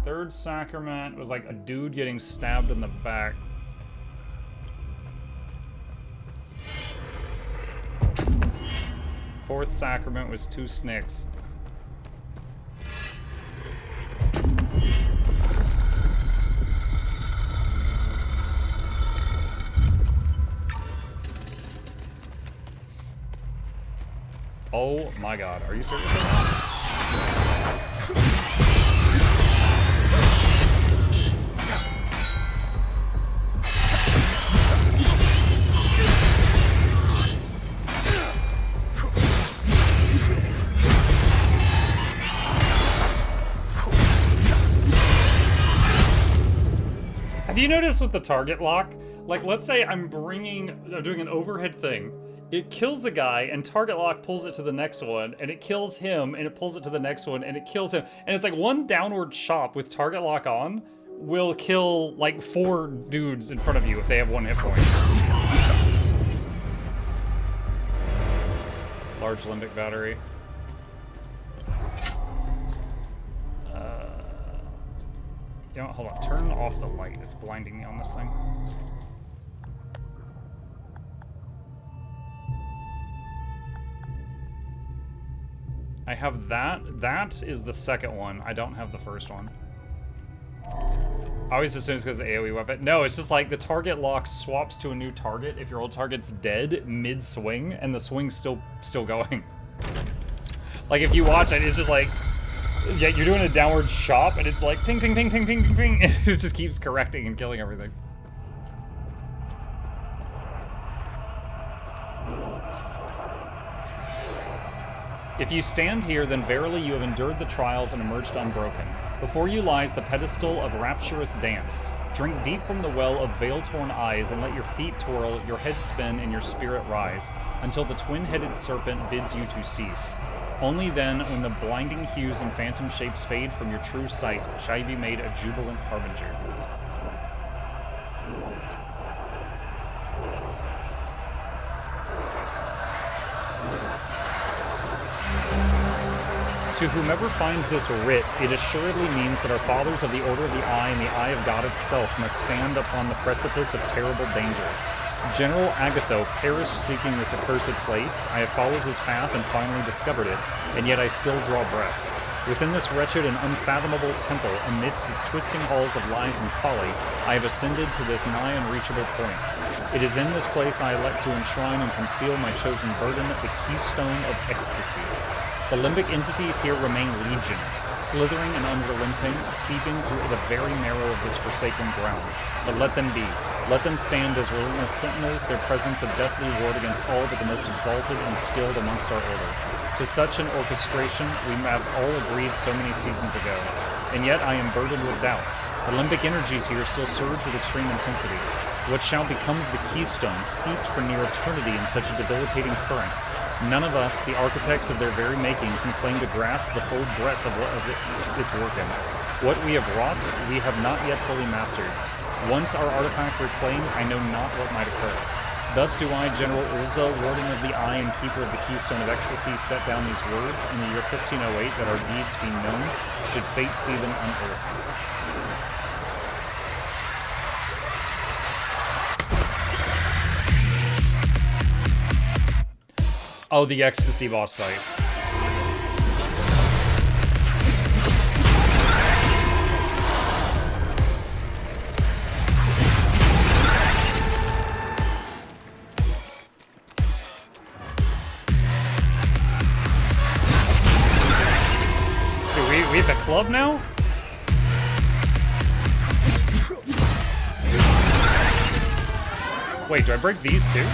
Third sacrament was like a dude getting stabbed in the back. Fourth sacrament was 2 snakes. Oh my god, are you serious right now? Have you noticed with the target lock? Like, let's say I'm doing an overhead thing. It kills a guy, and target lock pulls it to the next one, and it kills him, and it pulls it to the next one, and it kills him. And it's like one downward chop with target lock on will kill like 4 dudes in front of you if they have 1 hit point. Large limbic battery. You know what, hold on, turn off the light. It's blinding me on this thing. I have that. That is the second one. I don't have the first one. I always assume it's because of AoE weapon. No, it's just like the target lock swaps to a new target if your old target's dead mid-swing, and the swing's still going. Like, if you watch it, it's just like... Yeah, you're doing a downward chop, and it's like ping, ping, ping, ping, ping, ping, ping, and it just keeps correcting and killing everything. If you stand here, then verily you have endured the trials and emerged unbroken. Before you lies the pedestal of rapturous dance. Drink deep from the well of veil-torn eyes, and let your feet twirl, your head spin, and your spirit rise, until the twin-headed serpent bids you to cease. Only then, when the blinding hues and phantom shapes fade from your true sight, shall you be made a jubilant harbinger. To whomever finds this writ, it assuredly means that our fathers of the Order of the Eye and the Eye of God itself must stand upon the precipice of terrible danger. General Agatho perished seeking this accursed place. I have followed his path and finally discovered it, and yet I still draw breath. Within this wretched and unfathomable temple, amidst its twisting halls of lies and folly, I have ascended to this nigh unreachable point. It is in this place I elect to enshrine and conceal my chosen burden, the keystone of ecstasy. The limbic entities here remain legion, slithering and unrelenting, seeping through the very marrow of this forsaken ground. But let them be. Let them stand as relentless sentinels, their presence a deathly ward against all but the most exalted and skilled amongst our order. To such an orchestration we have all agreed so many seasons ago, and yet I am burdened with doubt. The limbic energies here still surge with extreme intensity. What shall become of the keystone, steeped for near eternity in such a debilitating current? None of us, the architects of their very making, can claim to grasp the full breadth of its working. What we have wrought, we have not yet fully mastered. Once our artifact reclaimed, I know not what might occur. Thus do I, General Urza, Warden of the Eye and Keeper of the Keystone of Ecstasy, set down these words in the year 1508 that our deeds be known, should fate see them unearthed. Oh, the Ecstasy boss fight. Dude, we at the club now? Wait, do I break these two?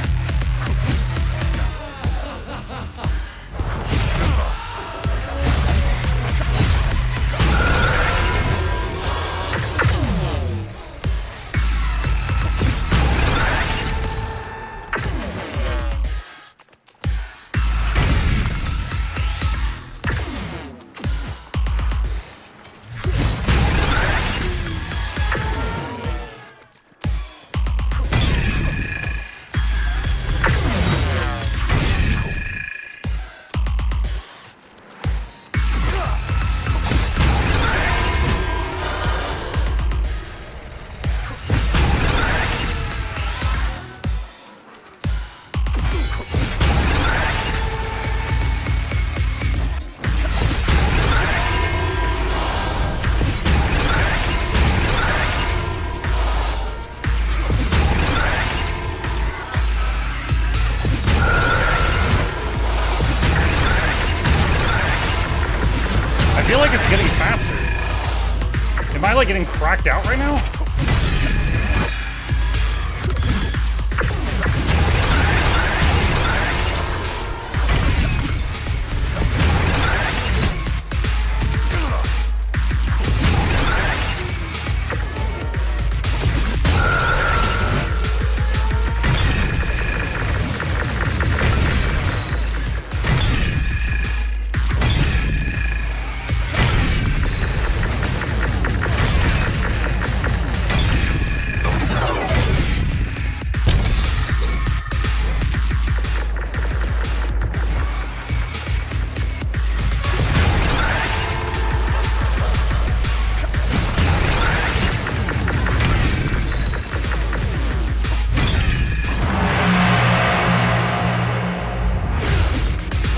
Am I like getting cracked out right now?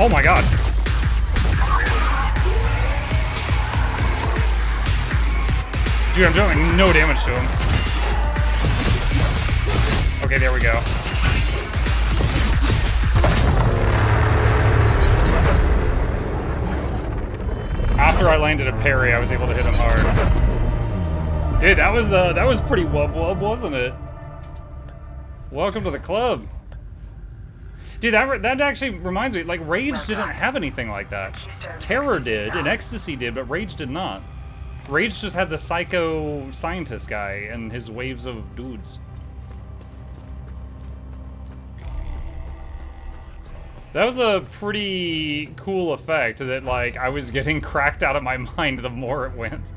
Oh my god. Dude, I'm doing no damage to him. Okay, there we go. After I landed a parry, I was able to hit him hard. Dude, that was pretty wub-wub, wasn't it? Welcome to the club. Dude, that actually reminds me, like, Rage didn't have anything like that. Terror did, and Ecstasy did, but Rage did not. Rage just had the psycho scientist guy and his waves of dudes. That was a pretty cool effect that, like, I was getting cracked out of my mind the more it went.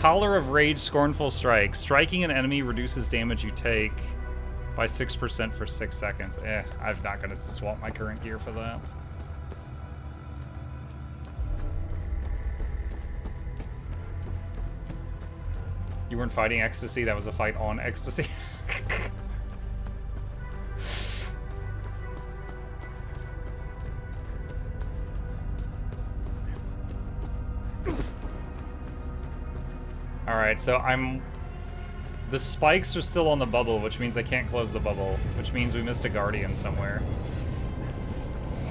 Collar of Rage, Scornful Strike. Striking an enemy reduces damage you take by 6% for 6 seconds. I'm not gonna swap my current gear for that. You weren't fighting Ecstasy, that was a fight on Ecstasy. Alright, so the spikes are still on the bubble, which means I can't close the bubble, which means we missed a Guardian somewhere.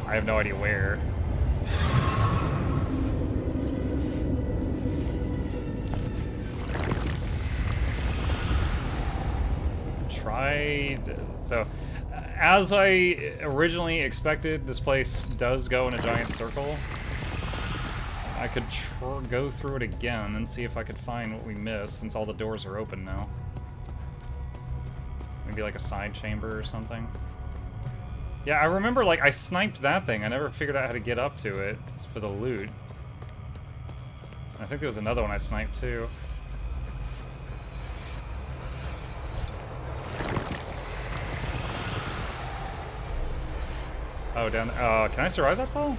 I have no idea where. So, as I originally expected, this place does go in a giant circle. I could go through it again and see if I could find what we missed, since all the doors are open now. Maybe like a side chamber or something. Yeah, I remember, like, I sniped that thing. I never figured out how to get up to it for the loot. I think there was another one I sniped too. Oh, down there. Can I survive that fall?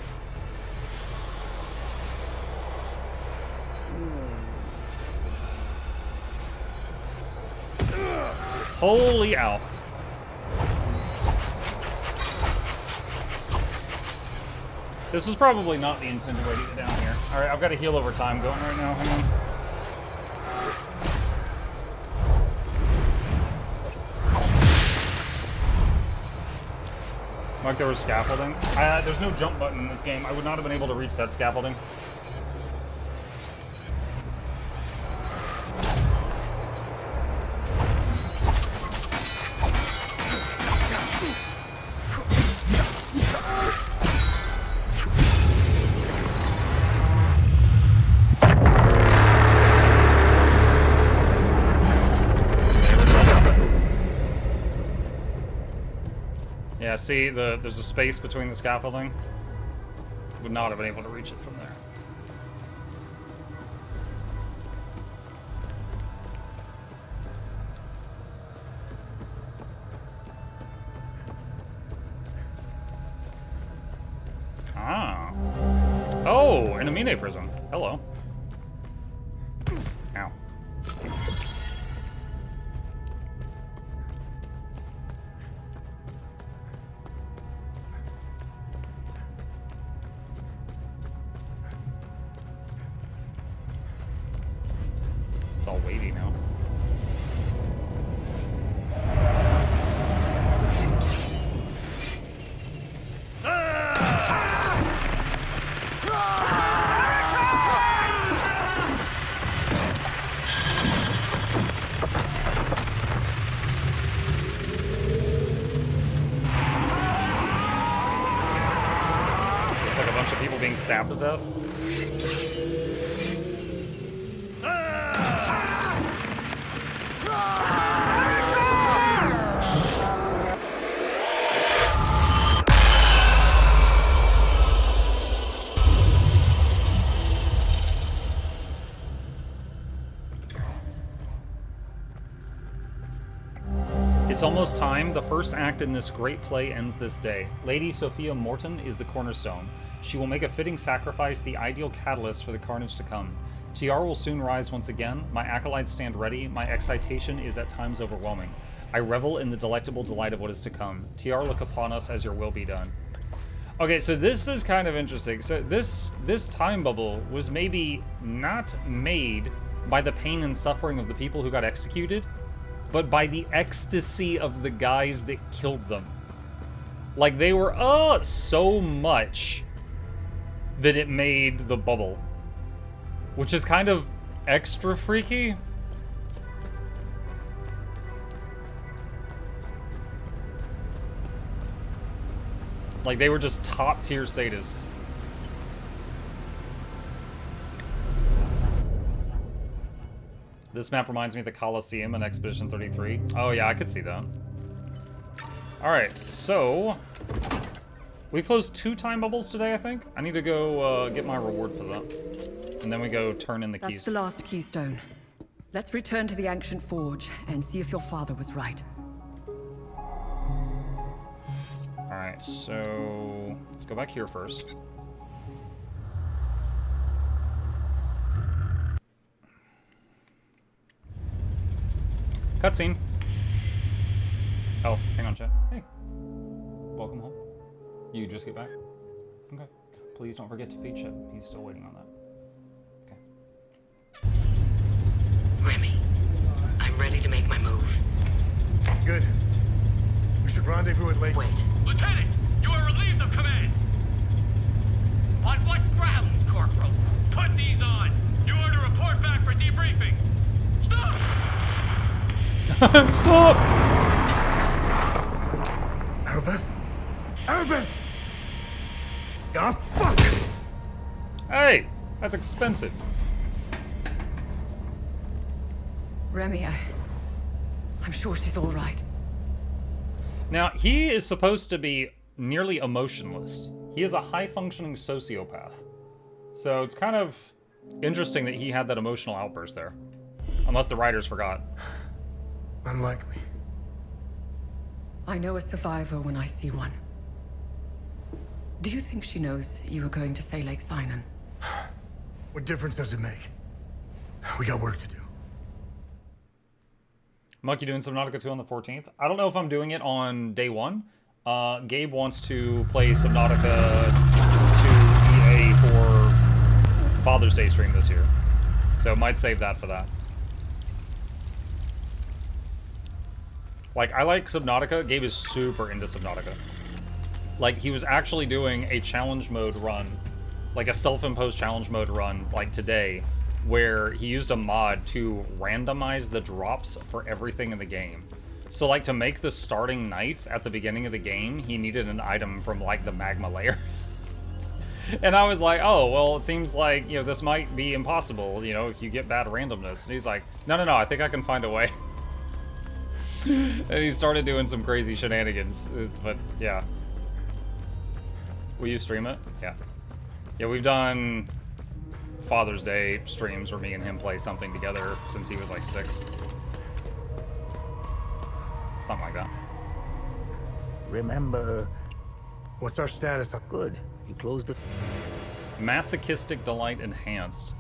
Holy ow. This is probably not the intended way to get down here. Alright, I've got a heal over time going right now. Hang on. Like there was scaffolding. There's no jump button in this game. I would not have been able to reach that scaffolding. Yeah, see, there's a space between the scaffolding. Would not have been able to reach it from there. Ah. Oh, an Amine prison. Hello. Ow. It's all weighty now. stabbed to death. It's almost time. The first act in this great play ends this day. Lady Sophia Morton is the cornerstone. She will make a fitting sacrifice, the ideal catalyst for the carnage to come. TR will soon rise once again. My acolytes stand ready. My excitation is at times overwhelming. I revel in the delectable delight of what is to come. TR, look upon us as your will be done. Okay, so this is kind of interesting. So this time bubble was maybe not made by the pain and suffering of the people who got executed, but by the ecstasy of the guys that killed them. Like, they were, so much that it made the bubble. Which is kind of extra freaky. Like, they were just top-tier sadists. This map reminds me of the Colosseum in Expedition 33. Oh yeah, I could see that. Alright, so... we closed 2 time bubbles today, I think. I need to go get my reward for that. And then we go turn in the keys. That's the last keystone. Let's return to the ancient forge and see if your father was right. Alright, so... let's go back here first. Cutscene. Oh, hang on, chat. Hey. Welcome home. You just get back? Okay. Please don't forget to feed Chip. He's still waiting on that. Okay. Remy, I'm ready to make my move. Good. We should rendezvous at Lake... Wait. Lieutenant, you are relieved of command. On what grounds, Corporal? Put these on. You are to report back for debriefing. Stop! Stop! Arabeth? Arabeth! Ah, fuck! Hey! That's expensive. Remy, I'm sure she's all right. Now, he is supposed to be nearly emotionless. He is a high-functioning sociopath. So it's kind of interesting that he had that emotional outburst there. Unless the writers forgot. Unlikely. I know a survivor when I see one. Do you think she knows you were going to say Lake Sinan? What difference does it make? We got work to do. Muck, you doing Subnautica 2 on the 14th? I don't know if I'm doing it on day 1. Gabe wants to play Subnautica 2 EA for Father's Day stream this year. So might save that for that. Like, I like Subnautica. Gabe is super into Subnautica. Like, he was actually doing a challenge mode run, like a self-imposed challenge mode run, like today, where he used a mod to randomize the drops for everything in the game. So, like, to make the starting knife at the beginning of the game, he needed an item from, like, the magma layer. And I was like, oh, well, it seems like, you know, this might be impossible, you know, if you get bad randomness. And he's like, no, I think I can find a way. And he started doing some crazy shenanigans, but yeah. Will you stream it? Yeah. Yeah, we've done Father's Day streams where me and him play something together since he was like 6. Something like that. Remember... What's our status? Good. You closed the... Masochistic delight enhanced.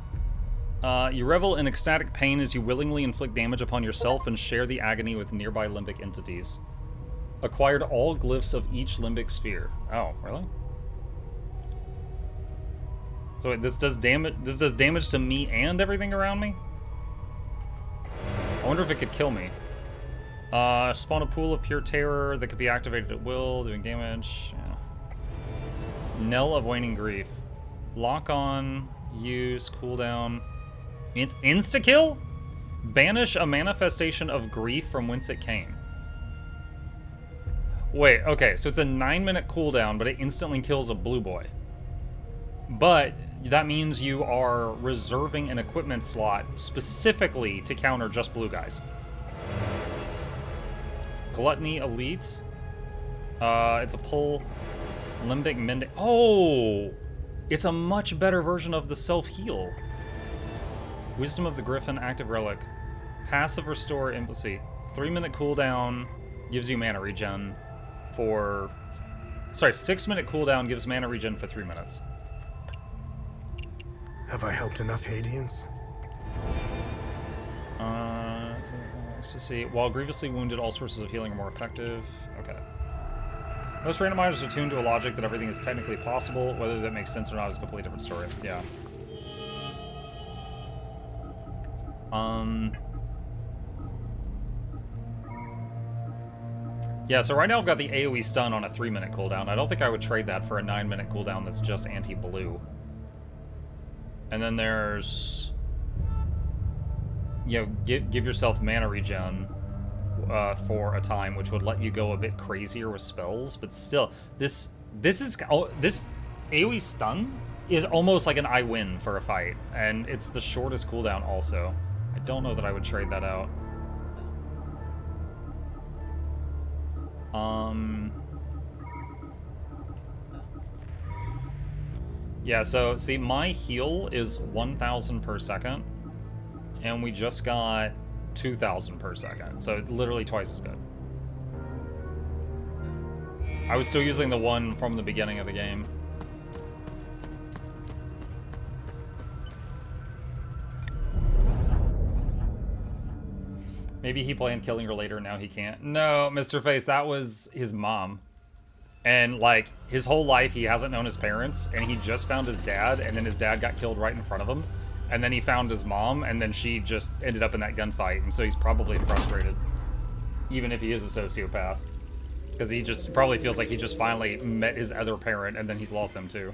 You revel in ecstatic pain as you willingly inflict damage upon yourself and share the agony with nearby limbic entities. Acquired all glyphs of each limbic sphere. Oh, really? So wait, this does damage to me and everything around me? I wonder if it could kill me. Spawn a pool of pure terror that could be activated at will, doing damage. Yeah. Knell of waning grief. Lock on, use, cooldown. It's insta-kill? Banish a manifestation of grief from whence it came. Wait, okay, so it's a 9-minute cooldown, but it instantly kills a blue boy. But that means you are reserving an equipment slot specifically to counter just blue guys. Gluttony Elite. It's a pull. Limbic Mending. Oh! It's a much better version of the self-heal. Wisdom of the Griffin, active relic. Passive restore impulse. 3-minute cooldown gives you mana regen for... Sorry, 6-minute cooldown gives mana regen for 3 minutes. Have I helped enough Hadians? Let's see. While grievously wounded, all sources of healing are more effective. Okay. Most randomizers are tuned to a logic that everything is technically possible. Whether that makes sense or not is a completely different story. Yeah. Yeah, so right now I've got the AoE stun on a 3-minute cooldown. I don't think I would trade that for a 9-minute cooldown that's just anti-blue. And then there's... You know, give yourself mana regen for a time, which would let you go a bit crazier with spells. But still, this AoE stun is almost like an I win for a fight. And it's the shortest cooldown also. I don't know that I would trade that out. Yeah, so, see, my heal is 1,000 per second, and we just got 2,000 per second, so it's literally twice as good. I was still using the one from the beginning of the game. Maybe he planned killing her later, now he can't. No, Mr. Face, that was his mom. And, like, his whole life he hasn't known his parents, and he just found his dad, and then his dad got killed right in front of him. And then he found his mom, and then she just ended up in that gunfight, and so he's probably frustrated. Even if he is a sociopath. Because he just probably feels like he just finally met his other parent, and then he's lost them too.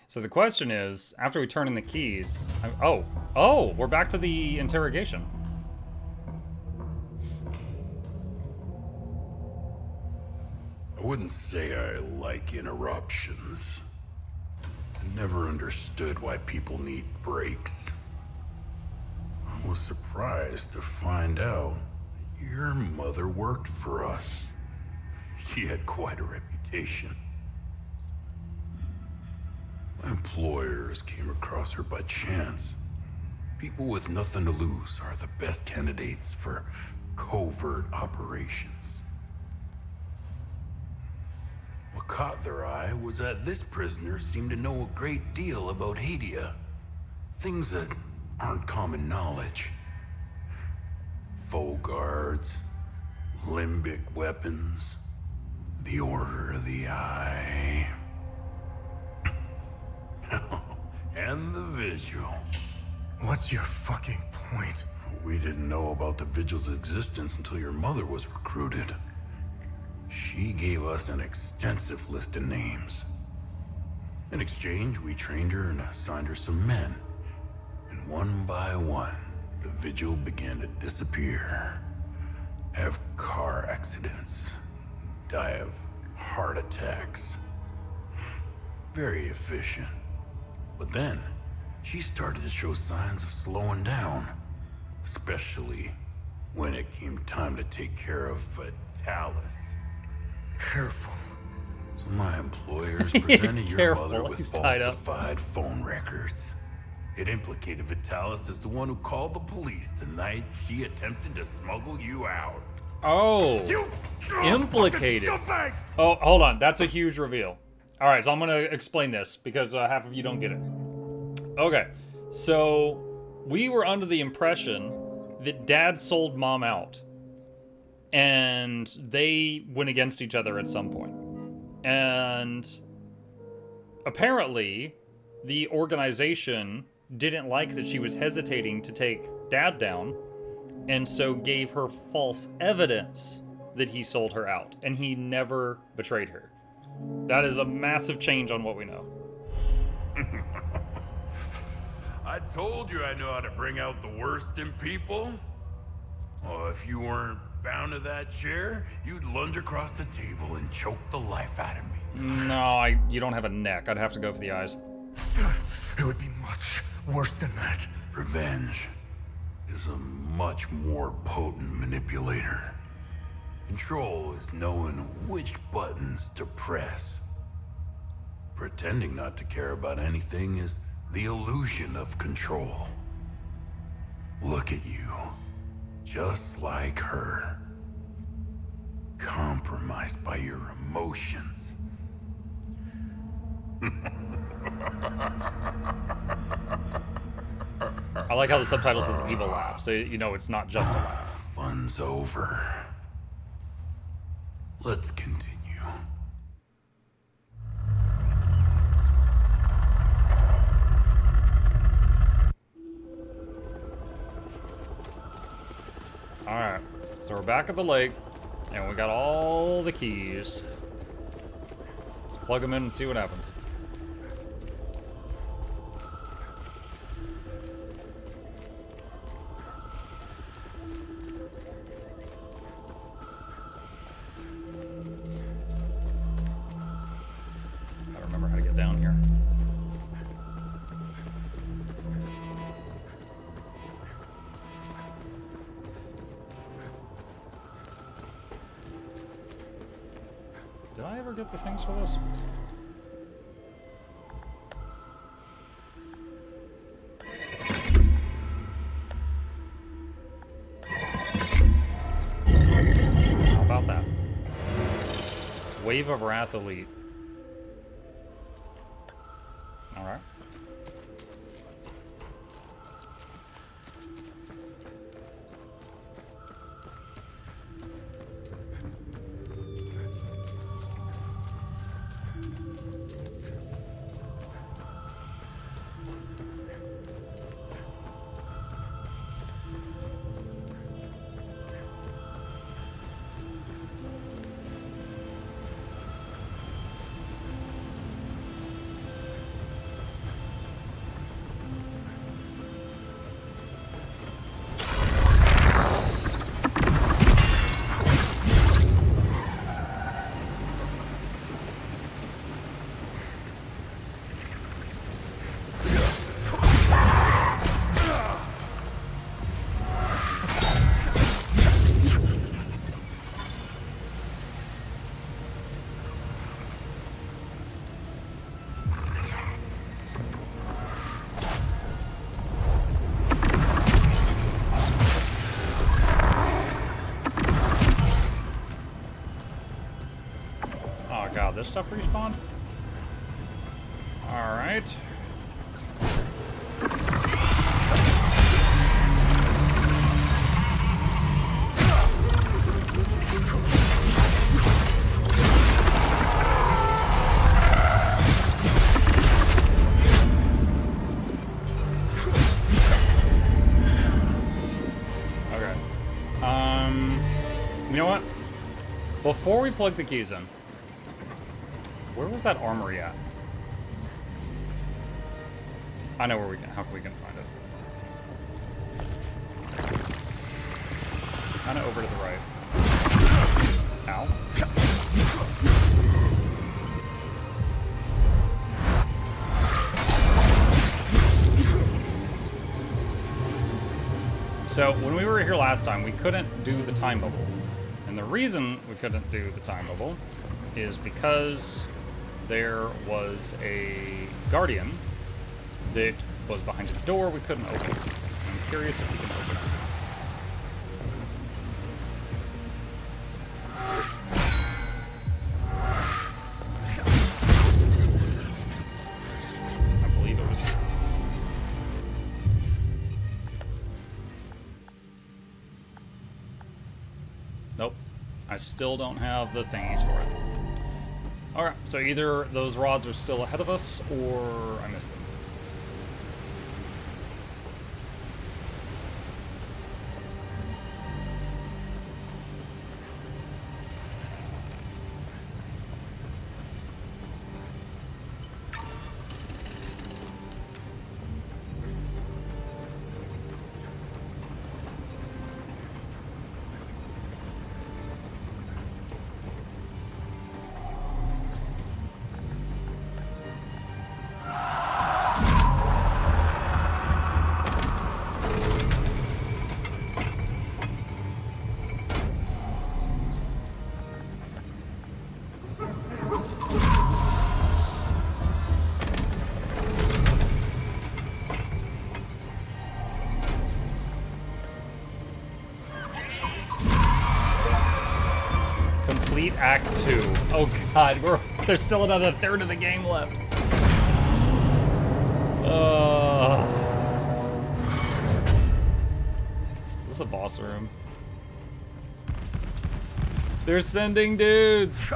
So the question is, after we turn in the keys... Oh, we're back to the interrogation. I wouldn't say I like interruptions. I never understood why people need breaks. I was surprised to find out that your mother worked for us. She had quite a reputation. My employers came across her by chance. People with nothing to lose are the best candidates for covert operations. What caught their eye was that this prisoner seemed to know a great deal about Hadia. Things that aren't common knowledge. Foe guards, limbic weapons, the Order of the Eye. And the Vigil. What's your fucking point? We didn't know about the Vigil's existence until your mother was recruited. She gave us an extensive list of names. In exchange, we trained her and assigned her some men. And one by one, the Vigil began to disappear. Have car accidents. Die of heart attacks. Very efficient. But then, she started to show signs of slowing down. Especially when it came time to take care of Vitalis. Careful. So my employers presented your mother with He's tied up. falsified phone records. It implicated Vitalis as the one who called the police the night she attempted to smuggle you out. Oh, You implicated. fucking scumbags! Oh, hold on. That's a huge reveal. All right, so I'm going to explain this because half of you don't get it. Okay, so we were under the impression that Dad sold Mom out. And they went against each other at some point. And apparently, the organization didn't like that she was hesitating to take Dad down, and so gave her false evidence that he sold her out, and he never betrayed her. That is a massive change on what we know. I told you I know how to bring out the worst in people. Oh, if you weren't bound to that chair, you'd lunge across the table and choke the life out of me. No, you don't have a neck. I'd have to go for the eyes. It would be much worse than that. Revenge is a much more potent manipulator. Control is knowing which buttons to press. Pretending not to care about anything is the illusion of control. Look at you. Just like her. Compromised by your emotions. I like how the subtitle says evil laugh, so you know it's not just a laugh. Fun's over. Let's continue. Alright, so we're back at the lake, and we got all the keys. Let's plug them in and see what happens. I don't remember how to get down here. Did I ever get the things for this? How about that? Wave of Wrath Elite. Alright. God, this stuff respawned? Alright. Okay. You know what? Before we plug the keys in, where was that armory at? I know where we can. How we can find it? Kind of over to the right. Ow. So when we were here last time, we couldn't do the time bubble, and the reason we couldn't do the time bubble is because there was a guardian that was behind a door we couldn't open. I'm curious if we can open it. I believe it was here. Nope. I still don't have the thingies for it. Alright, so either those rods are still ahead of us, or I missed them. Complete Act 2. Oh god, there's still another third of the game left. Is this a boss room? They're sending dudes!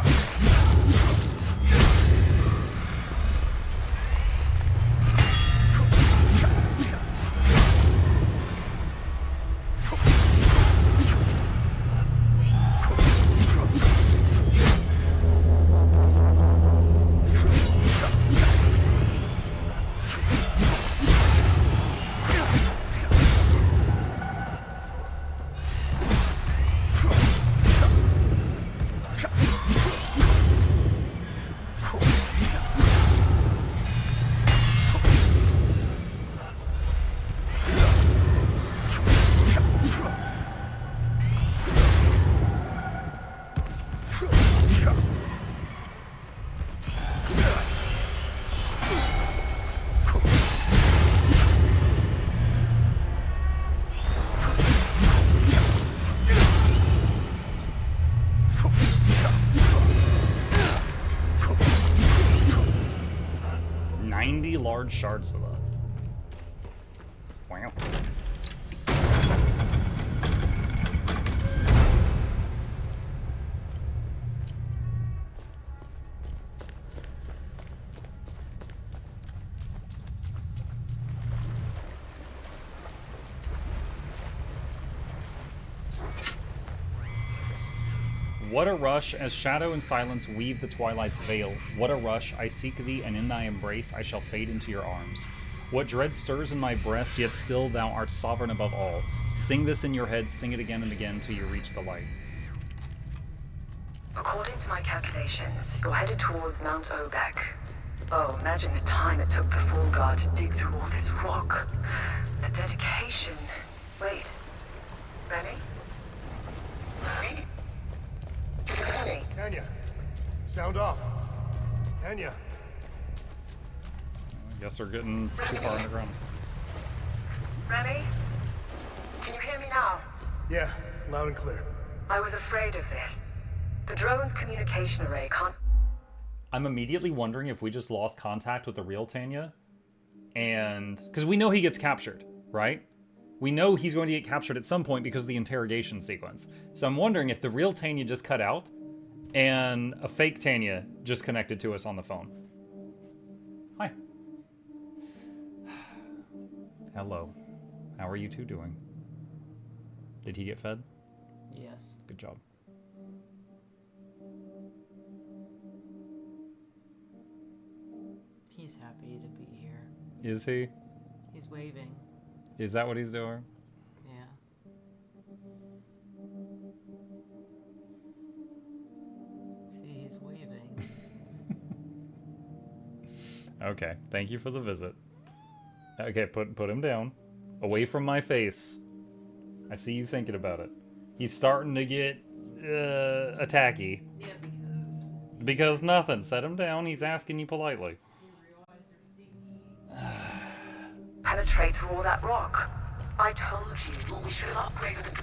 Large shards of that. Wow. What a rush, as shadow and silence weave the twilight's veil. What a rush, I seek thee, and in thy embrace I shall fade into your arms. What dread stirs in my breast, yet still thou art sovereign above all. Sing this in your head, sing it again and again till you reach the light. According to my calculations, you're headed towards Mount Obek. Oh, imagine the time it took the Fall Guard to dig through all this rock. The dedication. Wait. Remy? Remy? Remy? Tanya, sound off. Tanya. I guess they're getting too far underground. Remy? Can you hear me now? Yeah, loud and clear. I was afraid of this. The drone's communication array can't... I'm immediately wondering if we just lost contact with the real Tanya. And... because we know he gets captured, right? We know he's going to get captured at some point because of the interrogation sequence. So I'm wondering if the real Tanya just cut out and a fake Tanya just connected to us on the phone. Hi. Hello. How are you two doing? Did he get fed? Yes. Good job. He's happy to be here. Is he? He's waving. Is that what he's doing? Yeah. See, he's waving. Okay, thank you for the visit. Okay, put him down. Away from my face. I see you thinking about it. He's starting to get attacky. Yeah, Because nothing. Set him down. He's asking you politely. penetrate through all that rock. I told you we should have upgraded the